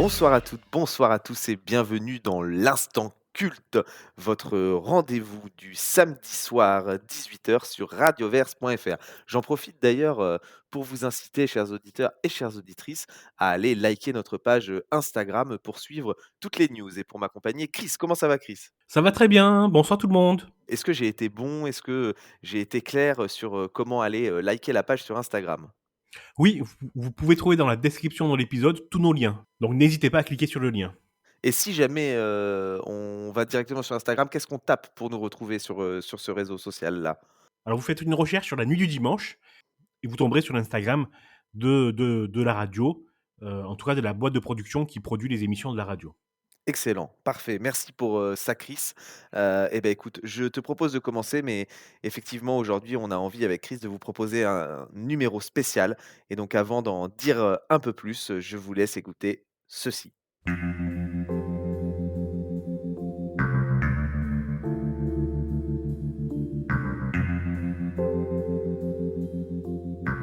Bonsoir à toutes, bonsoir à tous et bienvenue dans l'Instant Culte, votre rendez-vous du samedi soir 18 h sur radioverse.fr. J'en profite d'ailleurs pour vous inciter, chers auditeurs et chères auditrices, à aller liker notre page Instagram pour suivre toutes les news. Et pour m'accompagner, Chris, comment ça va Chris? Ça va très bien, bonsoir tout le monde. Est-ce que j'ai été bon? Est-ce que j'ai été clair sur comment aller liker la page sur Instagram? Oui, vous pouvez trouver dans la description de l'épisode tous nos liens, donc n'hésitez pas à cliquer sur le lien. Et si jamais on va directement sur Instagram, qu'est-ce qu'on tape pour nous retrouver sur ce réseau social-là? Alors vous faites une recherche sur la nuit du dimanche et vous tomberez sur l'Instagram de la radio, en tout cas de la boîte de production qui produit les émissions de la radio. Excellent, parfait. Merci pour, ça Chris. Et ben écoute, je te propose de commencer, mais effectivement aujourd'hui, on a envie avec Chris de vous proposer un numéro spécial et donc avant d'en dire, un peu plus, je vous laisse écouter ceci.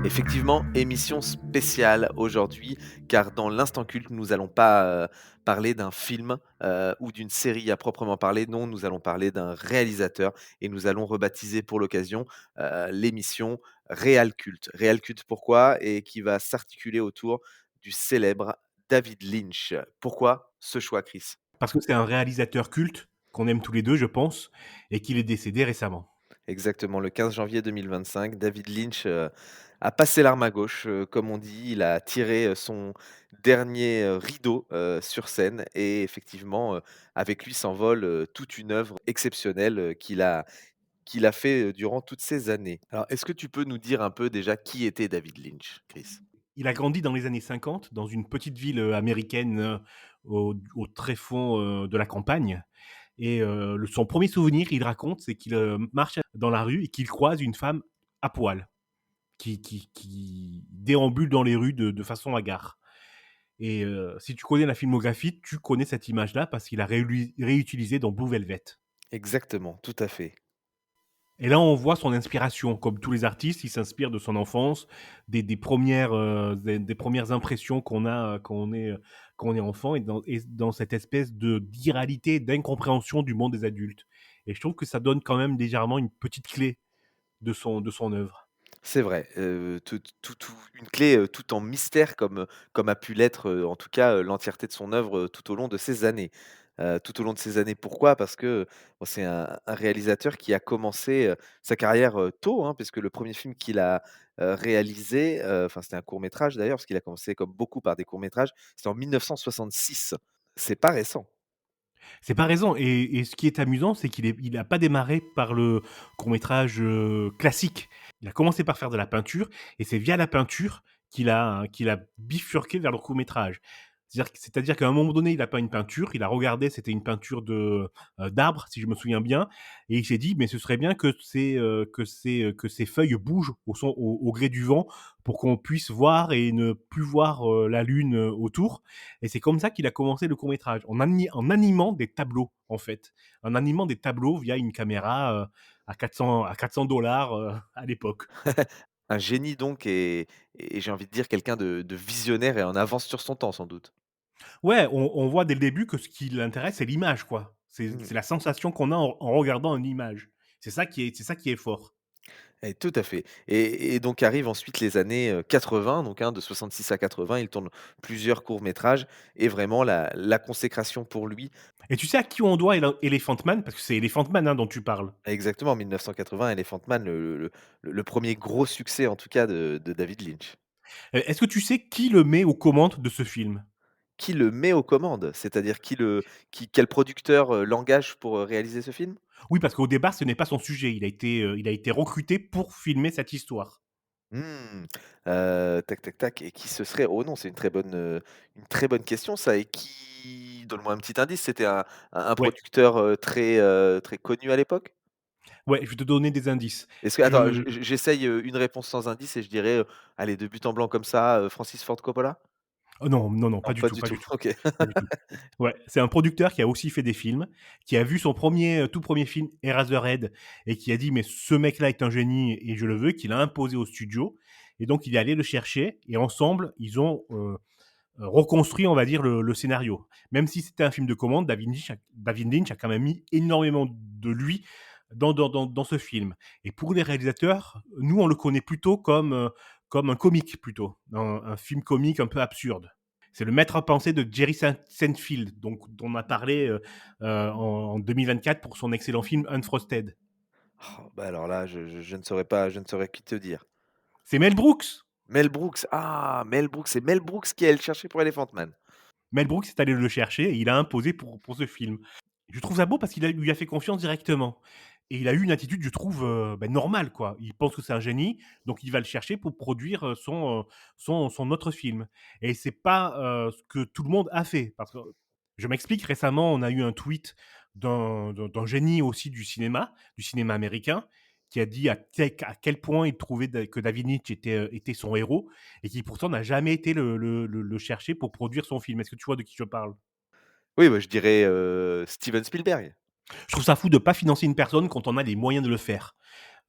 Effectivement, émission spéciale aujourd'hui, car dans l'instant culte, nous allons pas, parler d'un film, ou d'une série à proprement parler. Non, nous allons parler d'un réalisateur et nous allons rebaptiser pour l'occasion, l'émission Réal Culte. Réal Culte pourquoi? Et qui va s'articuler autour du célèbre David Lynch. Pourquoi ce choix, Chris? Parce que c'est un réalisateur culte qu'on aime tous les 2 je pense et qu'il est décédé récemment. Exactement, le 15 janvier 2025, David Lynch, a passé l'arme à gauche, comme on dit. Il a tiré, son dernier, rideau, sur scène et effectivement, avec lui s'envole, toute une œuvre exceptionnelle, qu'il a fait, durant toutes ces années. Alors, est-ce que tu peux nous dire un peu déjà qui était David Lynch, Chris? Il a grandi dans les années 50 dans une petite ville, américaine, au tréfonds, de la campagne. Et son premier souvenir, il raconte, c'est qu'il, marche dans la rue et qu'il croise une femme à poil, qui déambule dans les rues de façon hagard. Et si tu connais la filmographie, tu connais cette image-là parce qu'il a réutilisé dans Blue Velvet. Exactement, tout à fait. Et là, on voit son inspiration. Comme tous les artistes, il s'inspire de son enfance, des premières impressions qu'on a, quand on est enfant et dans cette espèce d'irréalité, d'incompréhension du monde des adultes. Et je trouve que ça donne quand même légèrement une petite clé de son œuvre. C'est vrai, tout une clé, tout en mystère comme a pu l'être, en tout cas, l'entièreté de son œuvre, tout au long de ces années. Tout au long de ces années, pourquoi? Parce que, bon, c'est un réalisateur qui a commencé, sa carrière, tôt, hein, puisque le premier film qu'il a, réalisé, enfin, c'était un court métrage d'ailleurs, parce qu'il a commencé comme beaucoup par des courts métrages, c'était en 1966. C'est pas récent. C'est pas raison et ce qui est amusant, c'est il a pas démarré par le court-métrage, classique. Il a commencé par faire de la peinture et c'est via la peinture qu'il a bifurqué vers le court-métrage. C'est-à-dire qu'à un moment donné, il a peint une peinture, il a regardé, c'était une peinture d'arbre, si je me souviens bien, et il s'est dit: «Mais ce serait bien que ces feuilles bougent au gré du vent pour qu'on puisse voir et ne plus voir, la lune, autour». Et c'est comme ça qu'il a commencé le court métrage, en animant des tableaux, en fait. En animant des tableaux via une caméra à 400 à l'époque. Un génie donc et j'ai envie de dire quelqu'un de visionnaire et en avance sur son temps, sans doute. Ouais, on voit dès le début que ce qui l'intéresse, c'est l'image, quoi. C'est Mmh. la sensation qu'on a en regardant une image. C'est ça qui est fort. Et tout à fait et donc arrivent ensuite les années, 80 donc hein, de 66 à 80, il tourne plusieurs courts métrages et vraiment la consécration pour lui Et tu sais à qui on doit Elephant Man? Parce que c'est Elephant Man, hein, dont tu parles. exactement en 1980, Elephant Man, le 1er gros succès en tout cas de David Lynch. Est-ce que tu sais qui le met aux commandes de ce film? Qui le met aux commandes? C'est-à-dire quel producteur, l'engage pour, réaliser ce film? Oui, parce qu'au départ, ce n'est pas son sujet. Il a été recruté pour filmer cette histoire. Mmh, tac, tac, tac et qui ce serait? Oh non, c'est une très bonne question ça et qui donne-moi un petit indice, c'était un Ouais, producteur, très connu à l'époque? ouais, je vais te donner des indices. Est-ce que attends, Je j'essaye, une réponse sans indice et je dirais, allez de but en blanc comme ça, Francis Ford Coppola? Oh non, non, non, Non, pas du pas tout, du pas tout, du tout, OK. pas du tout. Ouais, c'est un producteur qui a aussi fait des films, qui a vu son tout premier film Eraserhead et qui a dit: «Mais ce mec-là est un génie et je le veux», qu'il a imposé au studio et donc il est allé le chercher et ensemble, ils ont, reconstruit, on va dire, le scénario. Même si c'était un film de commande, David Lynch a quand même mis énormément de lui dans ce film. Et pour les réalisateurs, nous, on le connaît plutôt comme un comique, plutôt. Un film comique un peu absurde. C'est le maître à penser de Jerry Seinfeld, donc, dont on a parlé en 2024 pour son excellent film Unfrosted. Oh, bah, alors là, je ne saurais qui te dire. C'est Mel Brooks. Mel Brooks, ah! Mel Brooks, c'est Mel Brooks qui allait le chercher pour Elephant Man. Mel Brooks est allé le chercher et il a imposé pour ce film. Je trouve ça beau parce qu'il lui a fait confiance directement. Et il a eu une attitude, je trouve, normale, quoi. Il pense que c'est un génie, donc il va le chercher pour produire son autre film. Et c'est pas ce que tout le monde a fait. Parce que, je m'explique, récemment, on a eu un tweet d'un génie aussi du cinéma américain, qui a dit à quel point il trouvait que David Lynch était son héros, et qui pourtant n'a jamais été le chercher pour produire son film. Est-ce que tu vois de qui je parle? Oui, bah, je dirais, Steven Spielberg. Je trouve ça fou de pas financer une personne quand on a les moyens de le faire.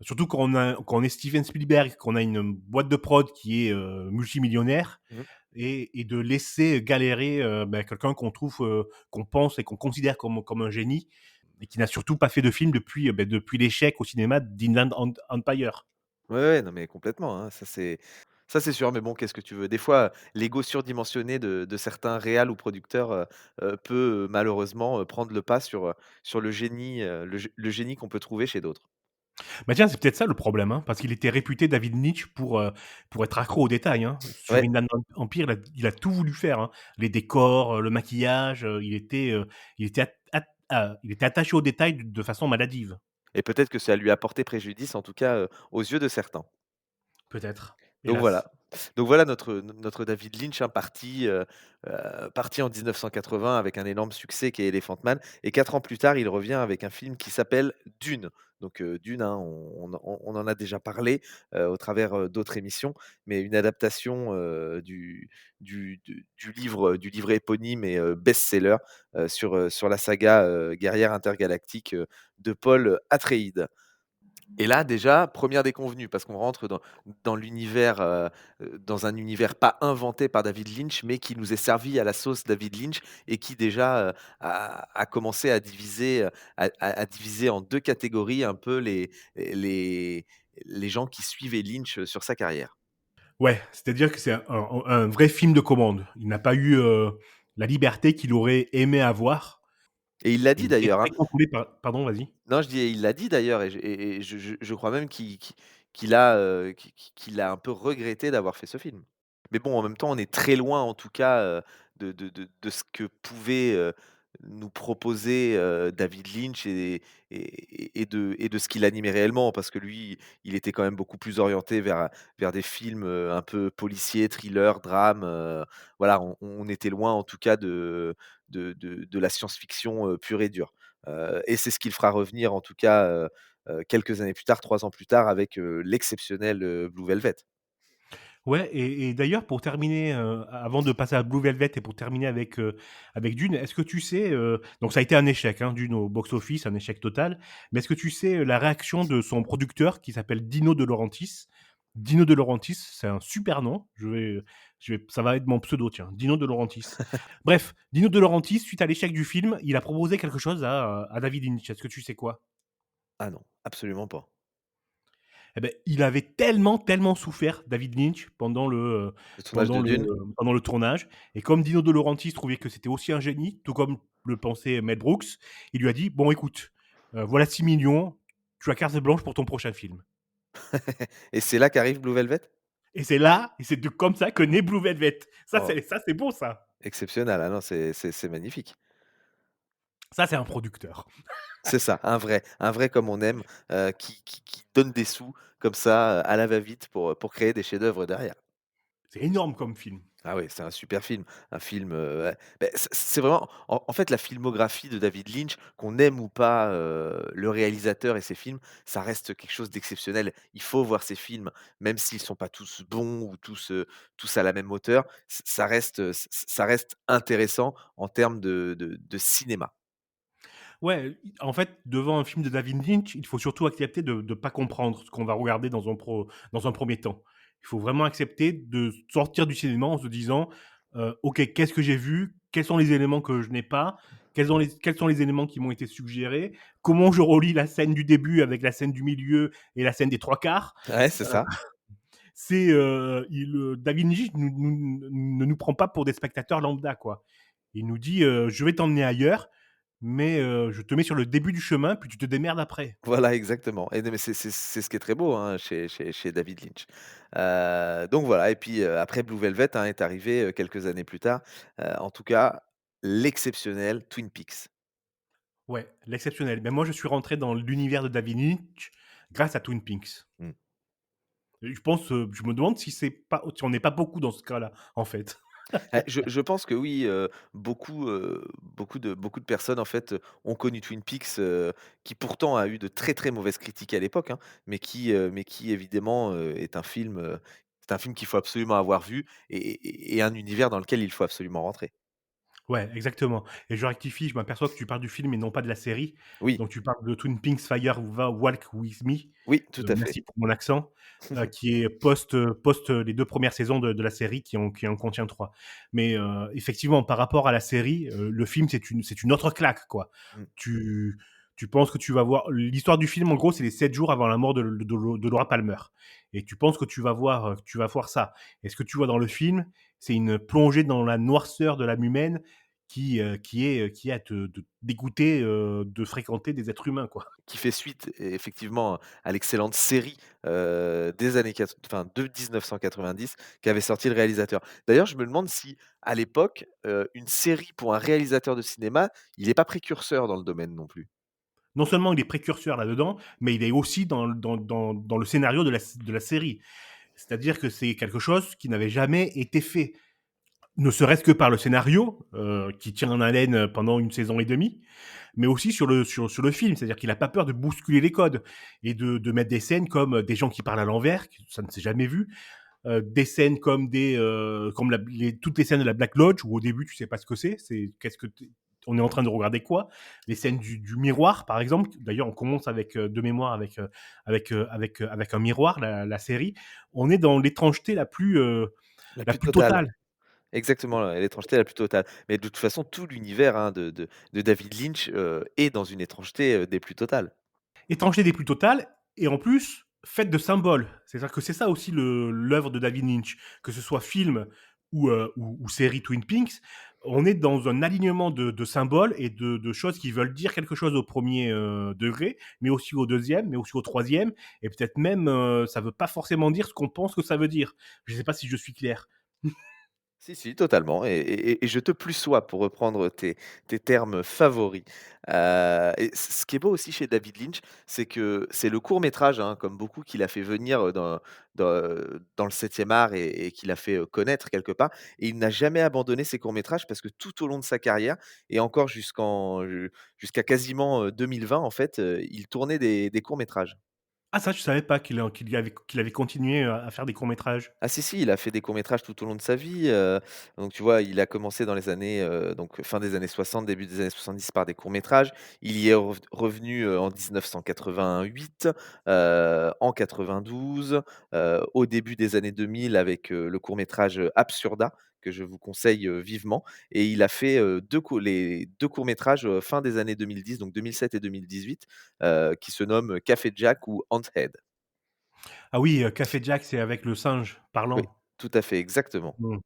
Surtout quand on est Steven Spielberg, qu'on a une boîte de prod qui est multimillionnaire, Mmh. et de laisser galérer quelqu'un qu'on pense et qu'on considère comme un génie, et qui n'a surtout pas fait de film depuis l'échec au cinéma d'Inland Empire. Ouais, ouais, non, mais complètement, hein, ça c'est sûr, mais bon, qu'est-ce que tu veux? Des fois, l'ego surdimensionné de certains réals ou producteurs, peut, malheureusement, prendre le pas sur le génie qu'on peut trouver chez d'autres. Bah tiens, c'est peut-être ça le problème, hein, parce qu'il était réputé, David Lynch, pour être accro aux détails, hein. Sur Ouais, Inland Empire, il a tout voulu faire, hein. Les décors, le maquillage, il était attaché aux détails de façon maladive. et peut-être que ça lui a porté préjudice, en tout cas, aux yeux de certains. Peut-être, Donc hélas. voilà. Donc voilà notre David Lynch, hein, parti en 1980 avec un énorme succès qui est Elephant Man, et 4 ans plus tard, il revient avec un film qui s'appelle Dune. Donc Dune, hein, on en a déjà parlé, au travers, d'autres émissions, mais une adaptation, du livre éponyme et best-seller, sur la saga, guerrière intergalactique, de Paul Atreides. Et là, déjà, première déconvenue, parce qu'on rentre dans l'univers, dans un univers pas inventé par David Lynch, mais qui nous est servi à la sauce David Lynch, et qui déjà, a commencé à diviser en 2 catégories un peu les les gens qui suivaient Lynch, sur sa carrière. Ouais, c'est-à-dire que c'est un vrai film de commande. Il n'a pas eu la liberté qu'il aurait aimé avoir. Et il l'a Il dit était d'ailleurs, hein. très contrôlé par, pardon, vas-y? Non, je dis il l'a dit d'ailleurs, et je crois même qu'il a, qu'il a un peu regretté d'avoir fait ce film. Mais bon, en même temps, on est très loin en tout cas, de ce que pouvait, nous proposer, David Lynch, et de ce qu'il animait réellement. Parce que lui, il était quand même beaucoup plus orienté vers des films, un peu policiers, thrillers, drames, voilà, on était loin en tout cas de la science-fiction, pure et dure. Et c'est ce qu'il fera revenir en tout cas, quelques années plus tard, 3 ans plus tard, avec, l'exceptionnel, Blue Velvet. Ouais, et d'ailleurs, pour terminer, avant de passer à Blue Velvet et pour terminer avec Dune, est-ce que tu sais, donc ça a été un échec, hein, Dune au box-office, un échec total, mais est-ce que tu sais, la réaction de son producteur qui s'appelle Dino De Laurentiis? Dino De Laurentiis, c'est un super nom, ça va être mon pseudo, tiens, Dino De Laurentiis. Bref, Dino De Laurentiis, suite à l'échec du film, il a proposé quelque chose à David Lynch. Est-ce que tu sais quoi? Ah non, absolument pas. Eh beh, il avait tellement souffert, David Lynch, Le tournage pendant de le Dune? pendant le tournage, et comme Dino De Laurentiis trouvait que c'était aussi un génie, tout comme le pensait Mel Brooks, il lui a dit: «Bon écoute, voilà 6 millions, tu as carte blanche pour ton prochain film». Et c'est là qu'arrive Blue Velvet? Et c'est comme ça que naît Blue Velvet. Oh, Ça c'est beau ça. exceptionnel. Ah non, c'est magnifique. Ça c'est un producteur. C'est ça, un vrai comme on aime, qui donne des sous comme ça, à la va-vite pour créer des chefs-d'œuvre derrière. C'est énorme comme film. Ah oui, c'est un super film, un film, ouais, beh, c'est vraiment en fait la filmographie de David Lynch, qu'on aime ou pas, le réalisateur et ses films, ça reste quelque chose d'exceptionnel. Il faut voir ses films, même s'ils sont pas tous bons ou tous à la même hauteur, ça reste intéressant en termes de cinéma. Ouais, en fait, devant un film de David Lynch, il faut surtout accepter de ne pas comprendre ce qu'on va regarder dans un premier temps. Il faut vraiment accepter de sortir du cinéma en se disant, OK, qu'est-ce que j'ai vu? Quels sont les éléments que je n'ai pas? Quels sont les éléments qui m'ont été suggérés? Comment je relie la scène du début avec la scène du milieu et la scène des 3/4? Ouais, c'est Heu, ça. David Lynch ne nous prend pas pour des spectateurs lambda, quoi. Il nous dit, «Je vais t'emmener ailleurs, mais je te mets sur le début du chemin, puis tu te démerdes après». Voilà, exactement et non, mais c'est ce qui est très beau, hein, chez David Lynch. Donc voilà et puis, après Blue Velvet, hein, est arrivé, quelques années plus tard, en tout cas, l'exceptionnel Twin Peaks. Ouais, l'exceptionnel. Mais moi, je suis rentré dans l'univers de David Lynch grâce à Twin Peaks. Mmh. Et je me demande si on n'est pas beaucoup dans ce cas-là, en fait. Je pense que oui, beaucoup de personnes, en fait, ont connu Twin Peaks, qui pourtant a eu de très, très mauvaises critiques à l'époque, hein, mais qui évidemment, est un film qu'il faut absolument avoir vu et un univers dans lequel il faut absolument rentrer. Ouais, exactement. Et je rectifie, je m'aperçois que tu parles du film et non pas de la série. Oui, Donc tu parles de Twin Peaks Fire va Walk with Me, oui, tout à fait. merci pour mon accent, qui est post les 2 premières saisons de la série qui en contient 3. Mais effectivement, par rapport à la série, le film, c'est une autre claque, quoi. Mmh. Tu tu penses que tu vas voir l'histoire du film, en gros, c'est les 7 jours avant la mort de Laura Palmer et tu penses que tu vas voir ça. Et ce que tu vois dans le film, c'est une plongée dans la noirceur de l'âme humaine qui est à te dégoûter, de fréquenter des êtres humains, quoi. Qui fait suite effectivement à l'excellente série, des années de 1990 qu'avait sorti le réalisateur. D'ailleurs, je me demande si, à l'époque, une série pour un réalisateur de cinéma, il est pas précurseur dans le domaine non plus? Non seulement il est précurseur là-dedans, mais il est aussi dans le scénario de la série. C'est-à-dire que c'est quelque chose qui n'avait jamais été fait. Ne serait-ce que par le scénario, qui tient en haleine pendant une saison et demie, mais aussi sur le film. C'est-à-dire qu'il a pas peur de bousculer les codes et de mettre des scènes comme, des gens qui parlent à l'envers, ça ne s'est jamais vu. Des scènes comme toutes les scènes de la Black Lodge où au début tu sais pas ce que c'est qu'est-ce que on est en train de regarder quoi. Les scènes du miroir par exemple, d'ailleurs on commence avec de mémoire avec un miroir la série. On est dans l'étrangeté La la plus plus totale. totale. Exactement, l'étrangeté la plus totale. Mais de toute façon, tout l'univers, hein, de David Lynch, est dans une étrangeté, des plus totales. Étrangeté des plus totales et en plus faite de symboles. C'est-à-dire que c'est ça aussi l'œuvre de David Lynch, que ce soit film ou série Twin Peaks, on est dans un alignement de symboles et de choses qui veulent dire quelque chose au premier degré, mais aussi au deuxième, mais aussi au troisième, et peut-être même ça veut pas forcément dire ce qu'on pense que ça veut dire. Je sais pas si je suis clair. Si, si, totalement et je te plus sois pour reprendre tes termes favoris. Et ce qui est beau aussi chez David Lynch, c'est que c'est le court métrage, hein, comme beaucoup, qu'il a fait venir, dans le 7e art et qu'il a fait, connaître quelque part et il n'a jamais abandonné ses courts métrages parce que tout au long de sa carrière et encore jusqu'à quasiment, 2020 en fait, il tournait des courts métrages. Ah ça, je savais pas qu'il avait continué à faire des courts métrages. Ah si, si, il a fait des courts-métrages tout au long de sa vie, donc tu vois, il a commencé dans les années, donc fin des années 60, début des années 70 par des courts-métrages. Il y est revenu, en 1988, en 92, au début des années 2000 avec, le court-métrage, Absurda, que je vous conseille, vivement et il a fait, 2 courts-métrages, fin des années 2010, donc 2007 et 2018, qui se nomment Café Jack ou Ant-Head. Ah oui, Café Jack, c'est avec le singe Oui, parlant. tout à fait, exactement. Mmh.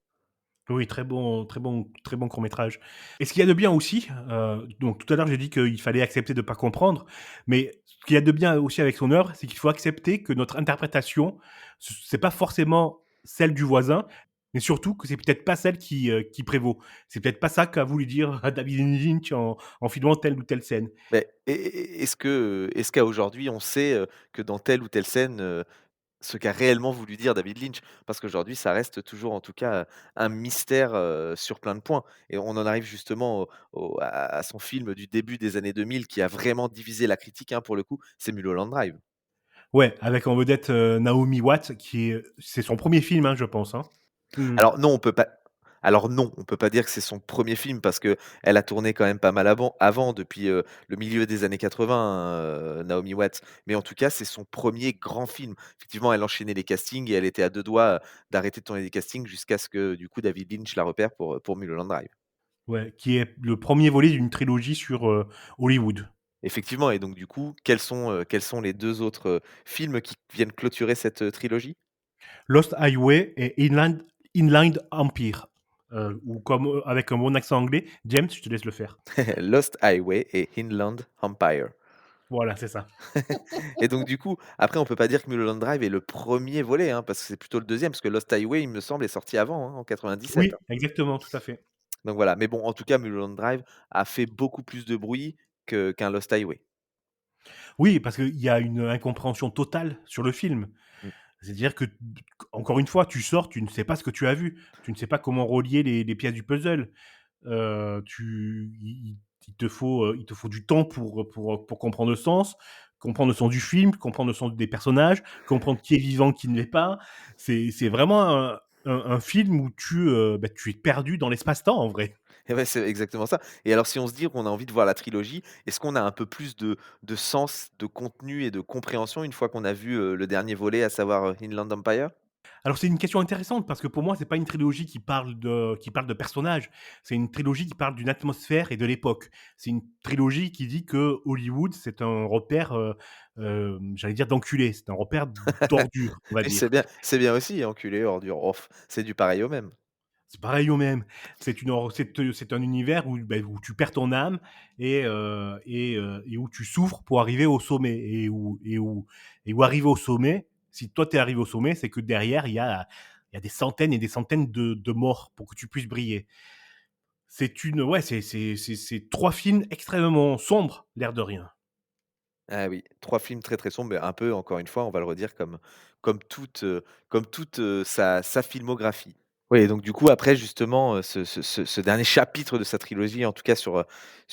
Oui, très bon court métrage. Et ce qu'il y a de bien aussi, donc tout à l'heure j'ai dit qu'il fallait accepter de ne pas comprendre, mais ce qu'il y a de bien aussi avec son œuvre, c'est qu'il faut accepter que notre interprétation, c'est pas forcément celle du voisin, mais surtout que c'est peut-être pas celle qui prévaut. C'est peut-être pas ça qu'a voulu dire David Lynch en filmant telle ou telle scène. Mais est-ce qu'à aujourd'hui, on sait, que dans telle ou telle scène, ce qu'a réellement voulu dire David Lynch? Parce qu'aujourd'hui, ça reste toujours, en tout cas, un mystère, sur plein de points et on en arrive justement à son film du début des années 2000 qui a vraiment divisé la critique, hein, pour le coup, c'est Mulholland Drive. Ouais, avec en vedette, Naomi Watts c'est son premier film, hein, je pense, hein? Mmh. Alors non, on peut pas. Alors non, on peut pas dire que c'est son premier film parce qu'elle a tourné quand même pas mal avant depuis, le milieu des années 80, Naomi Watts. Mais en tout cas, c'est son premier grand film. Effectivement, elle enchaînait les castings et elle était à 2 doigts, d'arrêter de tourner des castings jusqu'à ce que, du coup, David Lynch la repère pour Mulholland Drive. Ouais, qui est le premier volet d'une trilogie sur, Hollywood. Effectivement et donc du coup, quels sont les 2 autres, films qui viennent clôturer cette, trilogie? Lost Highway et Inland Empire, ou comme, avec un bon accent anglais, James, je te laisse le faire. Lost Highway et Inland Empire. Voilà, c'est ça. Et donc du coup, après on peut pas dire que Mulholland Drive est le premier volet, hein, parce que c'est plutôt le deuxième, parce que Lost Highway, il me semble, est sorti avant, hein, en 97, Oui, hein. exactement, tout à fait. Donc voilà, mais bon, en tout cas, Mulholland Drive a fait beaucoup plus de bruit qu'un Lost Highway. Oui, parce qu'il y a une incompréhension totale sur le film. Mmh. C'est-à-dire que, encore une fois, tu sors, tu ne sais pas ce que tu as vu. Tu ne sais pas comment relier les pièces du puzzle. Tu il te faut du temps pour comprendre le sens, comprendre le sens du film, comprendre le sens des personnages, comprendre qui est vivant, qui ne l'est pas. C'est vraiment un film où tu es perdu dans l'espace-temps, en vrai. Et ouais, c'est exactement ça. Et alors si on se dit qu'on a envie de voir la trilogie, est-ce qu'on a un peu plus de sens, de contenu et de compréhension une fois qu'on a vu, le dernier volet, à savoir, Inland Empire? Alors c'est une question intéressante parce que pour moi, c'est pas une trilogie qui parle de personnages. C'est une trilogie qui parle d'une atmosphère et de l'époque. C'est une trilogie qui dit que Hollywood, c'est un repère, j'allais dire d'enculés, c'est un repère d'ordures, on va Et dire. c'est bien aussi, enculé, ordure, off, c'est du pareil au même. C'est pareil au même. C'est un univers où tu perds ton âme et où tu souffres pour arriver au sommet et où arriver au sommet, si toi tu es arrivé au sommet, c'est que derrière il y a des centaines et des centaines de morts pour que tu puisses briller. C'est 3 films extrêmement sombres, l'air de rien. Ah oui, 3 films très, très sombres, mais un peu, encore une fois, on va le redire, comme toute, sa filmographie. Oui et donc du coup, après justement, ce dernier chapitre de sa trilogie, en tout cas sur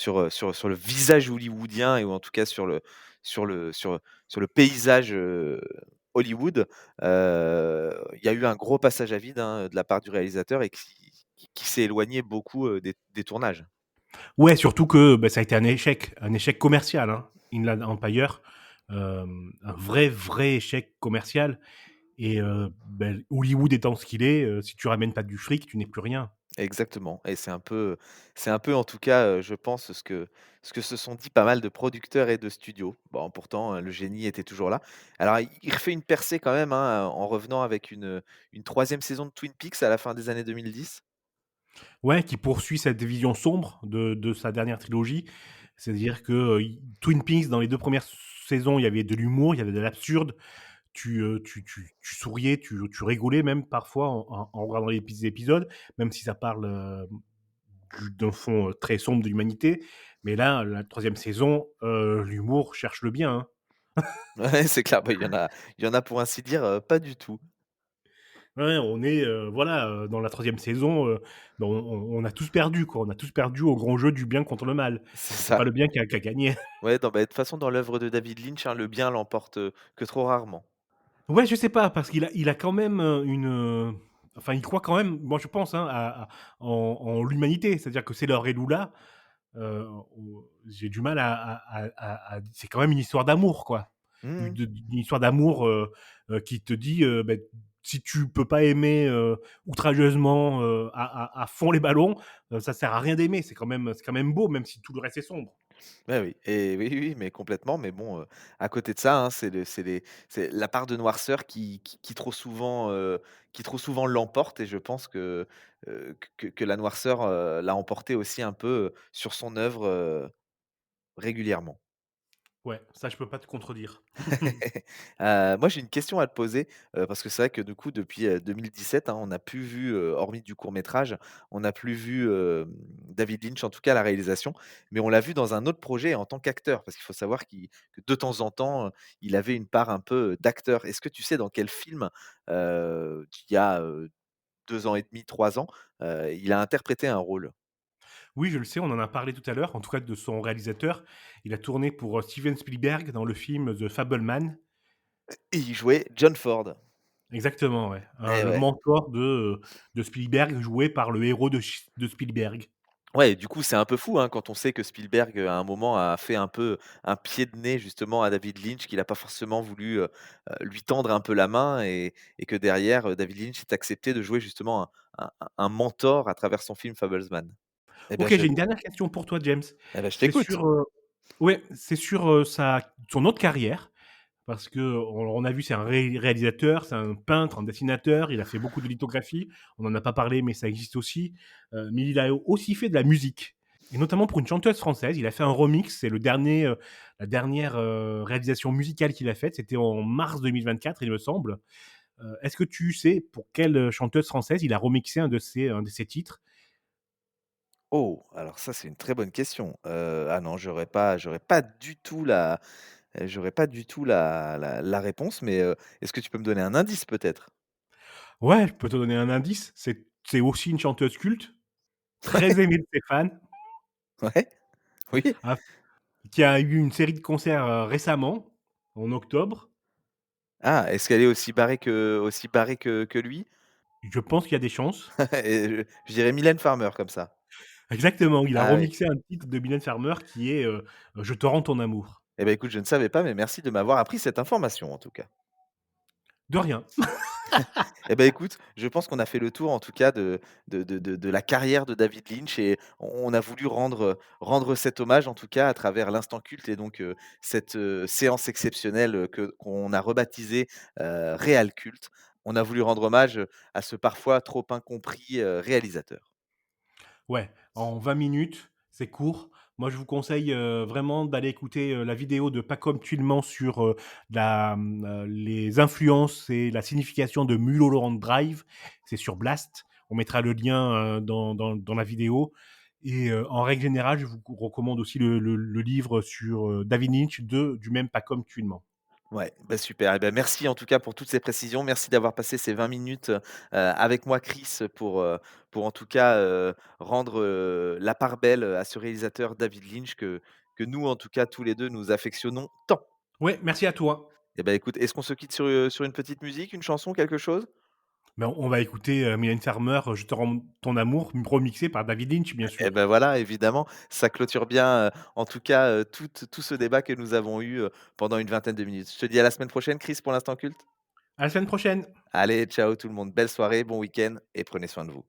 le visage hollywoodien et ou en tout cas sur le sur sur le paysage, Hollywood, il y a eu un gros passage à vide, hein, de la part du réalisateur et qui s'est éloigné beaucoup, des tournages. Ouais, surtout que, ça a été un échec commercial, hein, Inland Empire, un vrai, vrai échec commercial. Et Hollywood étant ce qu'il est, si tu ramènes pas du fric, tu n'es plus rien. Exactement et c'est un peu en tout cas, je pense ce que se sont dit pas mal de producteurs et de studios. Bon pourtant, le génie était toujours là. Alors il refait une percée quand même, hein, en revenant avec une 3e saison de Twin Peaks à la fin des années 2010. Ouais, qui poursuit cette vision sombre de sa dernière trilogie. C'est-à-dire que, Twin Peaks, dans les 2 premières saisons, il y avait de l'humour, il y avait de l'absurde. Tu souriais, tu rigolais même parfois en regardant les épisodes, même si ça parle, d'un fond, très sombre de l'humanité. Mais là, la troisième saison, l'humour cherche le bien, hein. Ouais, c'est clair, bah, il y en a pour ainsi dire, pas du tout. Ouais, on est, voilà, dans la troisième saison, on a tous perdu, quoi. On a tous perdu au grand jeu du bien contre le mal. C'est C'est ça. pas le bien qui a gagné. Ouais, bah, de toute façon dans l'œuvre de David Lynch, hein, le bien l'emporte, que trop rarement. Ouais, je sais pas, parce qu'il a quand même, enfin, il croit quand même, moi, je pense, hein, en l'humanité. C'est-à-dire que c'est leur Elula, j'ai du mal c'est quand même une histoire d'amour, quoi. Mmh mh. D'une histoire d'amour, qui te dit, si tu peux pas aimer, outrageusement, à fond les ballons, ça sert à rien d'aimer. C'est quand même beau, même si tout le reste est sombre. Ouais, oui et oui, oui, mais complètement, mais bon, à côté de ça, hein, c'est la part de noirceur qui trop souvent l'emporte et je pense que la noirceur, l'a emporté aussi un peu, sur son œuvre, régulièrement. Ouais, ça, je peux pas te contredire. Moi, j'ai une question à te poser, parce que c'est vrai que du coup depuis, 2017, hein, on n'a plus vu, hormis du court métrage, on n'a plus vu, David Lynch, en tout cas à la réalisation, mais on l'a vu dans un autre projet en tant qu'acteur. Parce qu'il faut savoir que de temps en temps, il avait une part un peu, d'acteur. Est-ce que tu sais dans quel film, il y a, 2 ans et demi, 3 ans, il a interprété un rôle? Oui, je le sais, on en a parlé tout à l'heure, en tout cas de son réalisateur. Il a tourné pour, Steven Spielberg dans le film The Fabelman. Et il jouait John Ford. Exactement, ouais. Eh Le ouais. mentor de Spielberg, joué par le héros de Spielberg. Ouais, et du coup, c'est un peu fou, hein, quand on sait que Spielberg, à un moment, a fait un peu un pied de nez justement à David Lynch, qu'il a pas forcément voulu, lui tendre un peu la main et que derrière, David Lynch ait accepté de jouer justement un mentor à travers son film Fablesman. Eh ben, OK, je j'ai une dernière question pour toi, James. eh ben, je C'est t'écoute. sur, ouais, c'est sur, son autre carrière, parce qu'on a vu, c'est un réalisateur, c'est un peintre, un dessinateur, il a fait beaucoup de lithographie. On n'en a pas parlé, mais ça existe aussi. Mais il a aussi fait de la musique et notamment pour une chanteuse française. Il a fait un remix, c'est la dernière, réalisation musicale qu'il a faite. C'était en mars 2024, il me semble. Est-ce que tu sais pour quelle, chanteuse française il a remixé un de ses titres? Oh, alors ça, c'est une très bonne question. Ah non, j'aurais pas du tout la réponse, mais, est-ce que tu peux me donner un indice peut-être? Ouais, je peux te donner un indice, c'est aussi une chanteuse culte, très aimée de ses fans, Ouais, oui. a qui a eu une série de concerts, récemment, en octobre. Ah, est-ce qu'elle est aussi barrée que lui? Je pense qu'il y a des chances. Et je dirais Mylène Farmer comme ça. Exactement, il a Ah oui. remixé un titre de Mylène Farmer qui est, «Je te rends ton amour». Eh ben, écoute, je ne savais pas, mais merci de m'avoir appris cette information en tout cas. De rien. Eh ben, écoute, je pense qu'on a fait le tour en tout cas de la carrière de David Lynch et on a voulu rendre cet hommage en tout cas à travers l'instant culte et donc cette, séance exceptionnelle, qu'on a rebaptisée, Réal Culte. On a voulu rendre hommage, à ce parfois trop incompris, réalisateur. Ouais, en 20 minutes, c'est court. Moi, je vous conseille, vraiment d'aller écouter, la vidéo de Pacom Tuilman sur, les influences et la signification de Mulholland Drive. C'est sur Blast. On mettra le lien, dans la vidéo et en règle générale, je vous recommande aussi le livre sur, David Lynch du même Pacom Tuilman. Ouais, bah, super et ben merci en tout cas pour toutes ces précisions. Merci d'avoir passé ces 20 minutes, avec moi Chris pour en tout cas, rendre, la part belle, à ce réalisateur David Lynch que nous en tout cas tous les 2 nous affectionnons tant. Ouais, merci à toi. Et ben écoute, est-ce qu'on se quitte sur une petite musique, une chanson, quelque chose? Ben, on va écouter, Mylène Farmer, Je te rends ton amour, remixé par David Lynch, bien Et sûr. ben voilà, évidemment, ça clôture bien, en tout cas, tout ce débat que nous avons eu, pendant une vingtaine de minutes. Je te dis à la semaine prochaine Chris pour l'instant culte. À la semaine prochaine. Allez, ciao tout le monde, belle soirée, bon week-end et prenez soin de vous.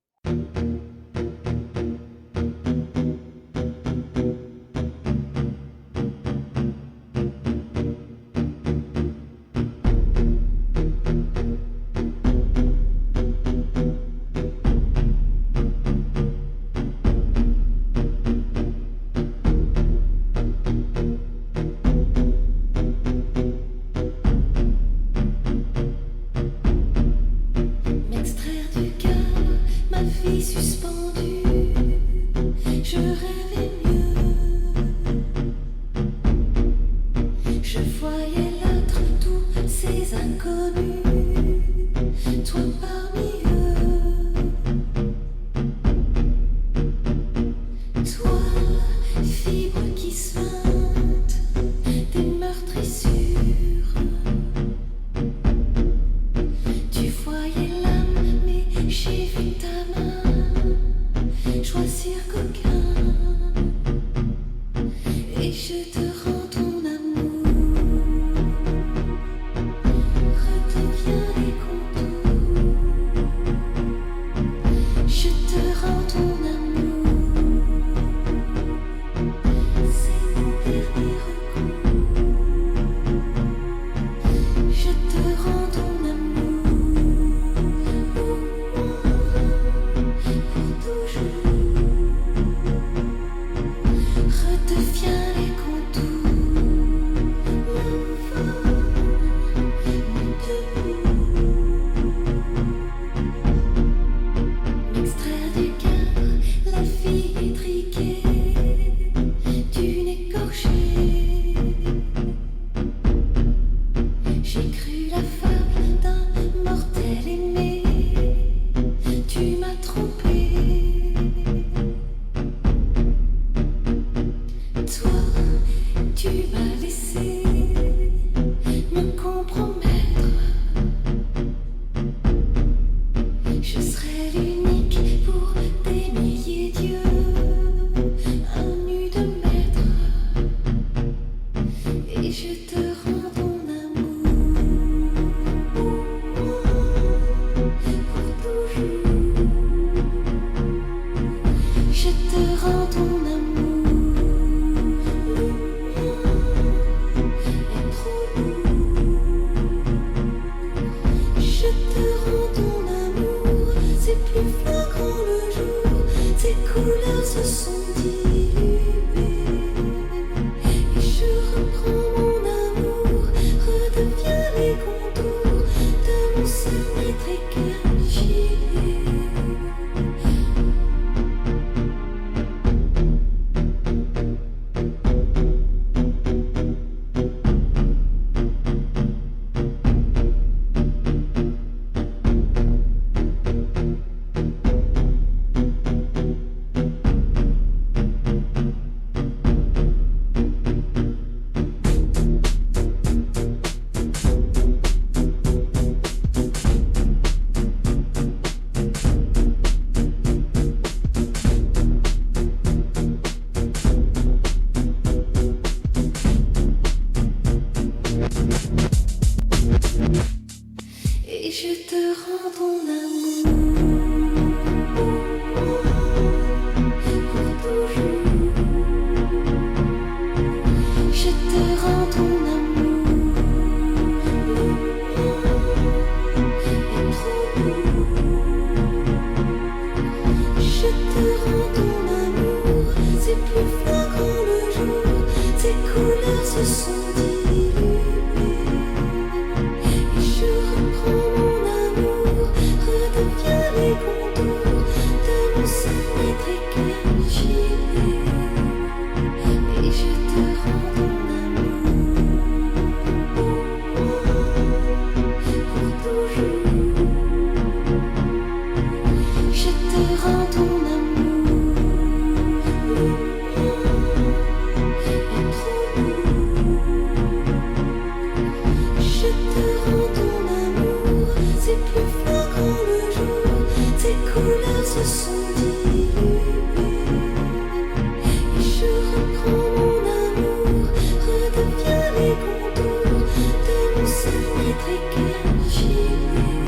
M'extraire du cœur, ma vie suspendue. Je rêvais mieux. Je voyais l'autre, tous ces inconnus. Toi parmi eux. Toi, fibre qui suinte des meurtrissures. Tu voyais l'âme, mais j'ai vu ta main choisir qu'aucun. Et je te rends ton amour. Redeviens les contours. Je te rends ton amour. C'est mon dernier recours. Je te rends ton amour. Pour toujours. Redeviens les contours. L'enfant debout. M'extraire du cœur, la fille étriquée d'une écorchée. J'ai cru la fable d'un mortel aimé. Tu m'as trompé. Toi, tu m'as laissé me compromettre. te rends ton amour pour toujours. Je te rends ton amour et trop beau. Je te rends ton amour, c'est plus flagrant le jour, tes couleurs se sont diluées. Et je reprends mon amour, redeviens les contours de mon sommet précaire gilet. Et je te rends ton amour pour toujours. Je te rends ton amour et trop beau. Je te rends ton amour, c'est plus flagrant le jour, tes couleurs se sont diluées. Et je reprends mon amour, redeviens les contours de mon sommet précaire gilet.